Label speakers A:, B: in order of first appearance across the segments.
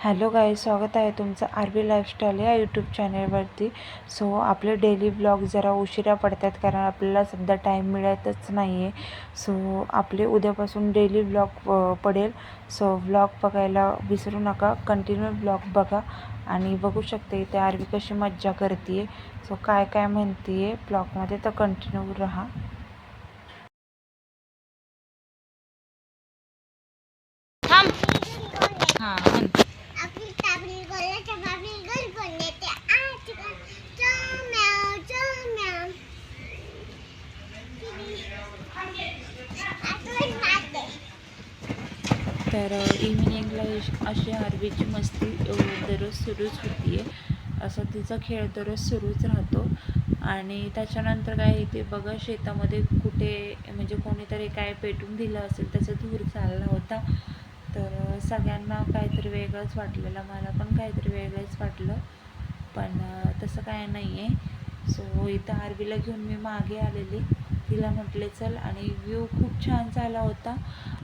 A: Hello guys, स्वागत आहे तुमचं आरबी लाईफस्टाईल या यूट्यूब चॅनलवरती. सो आपले डेली ब्लॉग जरा उशिरा पडतात कारण आपल्याला सध्या टाईम मिळतच नाही आहे. सो आपले उद्यापासून डेली ब्लॉग पडेल. सो ब्लॉग बघायला विसरू नका, कंटिन्यू ब्लॉग बघा. आणि बघू शकते इथे आरबी कशी मज्जा करते आहे. सो काय काय म्हणते आहे ब्लॉगमध्ये, तर कंटिन्यू राहा. तर इव्हिनिंगला अशी आरबीची मस्ती दररोज सुरूच होती आहे. असं तिचा खेळ दररोज सुरूच राहतो. आणि त्याच्यानंतर काय इथे बघा, शेतामध्ये कुठे म्हणजे कोणीतरी काय पेटून दिलं असेल, त्याचा धूर चालला होता. तर सगळ्यांना काहीतरी वेगळंच वाटलेलं, मला पण काहीतरी वेगळंच वाटलं, पण तसं काय नाही आहे. सो इथं आरबीला घेऊन मी मागे आलेली, तिला म्हटले चल. आणि व्ह्यू खूप छान झाला होता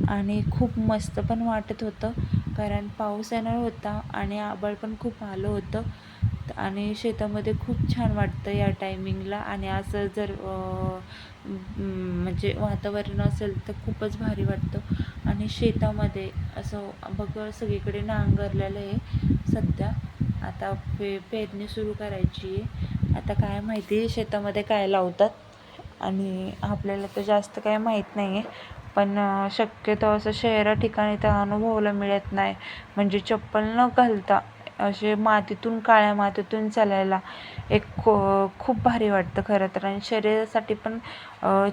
A: आणि खूप मस्त पण वाटत होतं कारण पाऊस येणार होता आणि आभाळ पण खूप आलं होतं. आणि शेतामध्ये खूप छान वाटतं या टायमिंगला. आणि असं जर म्हणजे वातावरण असेल तर खूपच भारी वाटतं. आणि शेतामध्ये असं बघ, सगळीकडे नांगरलेलं आहे सध्या. आता पेरणी सुरू करायची आहे. आता काय माहिती शेतामध्ये काय लावतात, आणि आपल्याला तर जास्त काय माहीत नाही आहे. पण शक्यतो असं शहरा ठिकाणी तर अनुभवायला मिळत नाही. म्हणजे चप्पल न घालता असे मातीतून, काळ्या मातीतून चालायला एक खूप भारी वाटतं खरं तर. आणि शरीरासाठी पण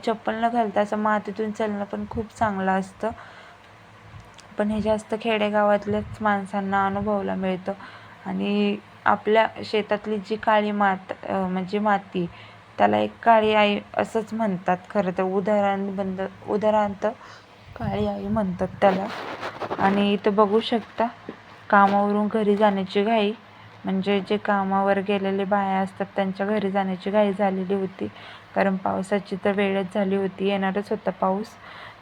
A: चप्पल न घालता असं मातीतून चालणं पण खूप चांगलं असतं. पण हे जास्त खेडेगावातल्याच माणसांना अनुभवायला मिळतं. आणि आपल्या शेतातली जी काळी म्हणजे माती, त्याला एक काळी आई असंच म्हणतात खरं तर. उदाहरणार्थ काळी आई म्हणतात त्याला. आणि इथं बघू शकता, कामावरून घरी जाण्याची घाई, म्हणजे जे कामावर गेलेले बाया असतात त्यांच्या घरी जाण्याची घाई झालेली होती कारण पावसाची तर वेळच झाली होती, येणारच होता पाऊस.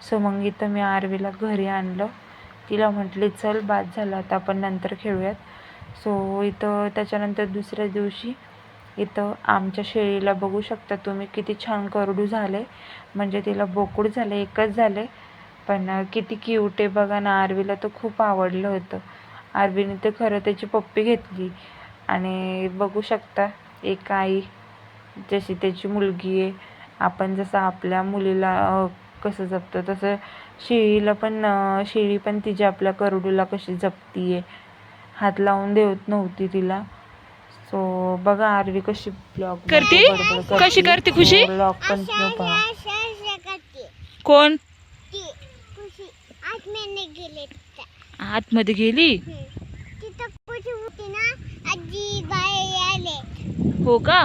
A: सो मग इथं मी आरवीला घरी आणलं. तिला म्हटले चल, बाद झालं आता, आपण नंतर खेळूयात. सो इथं त्याच्यानंतर दुसऱ्या दिवशी इथं आमच्या शेळीला बघू शकता तुम्ही किती छान करडू झाले, म्हणजे तिला बोकूड झाले, एकच झाले, पण किती क्यूट आहे बघा ना. आरवीला तर खूप आवडलं होतं. आरवीने तर खरं त्याची पप्पी घेतली. आणि बघू शकता, एक आई जशी त्याची मुलगी आहे, आपण जसं आपल्या मुलीला कसं जपतो तसं शेळी पण तिच्या आपल्या करडूला कशी जपती आहे, हात लावून देत नव्हती तिला. सो बघा आरवी कशी ब्लॉग करते, कशी करते खुशी. ब्लॉग कंटिन्यू पहा. कोण आतमध्ये गेली? हो का?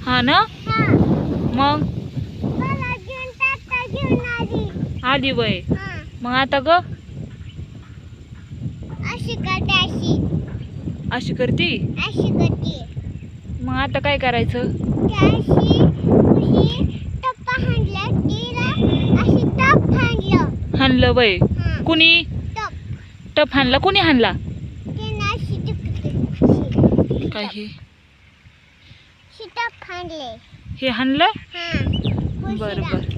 A: हा ना. मग आली वय. मग आता ग अशी करते. मग आता काय करायचं? हाणलं वय. कुणी टप हाणला? कुणी हाणला? काय हे हाणलं? बरं बरं.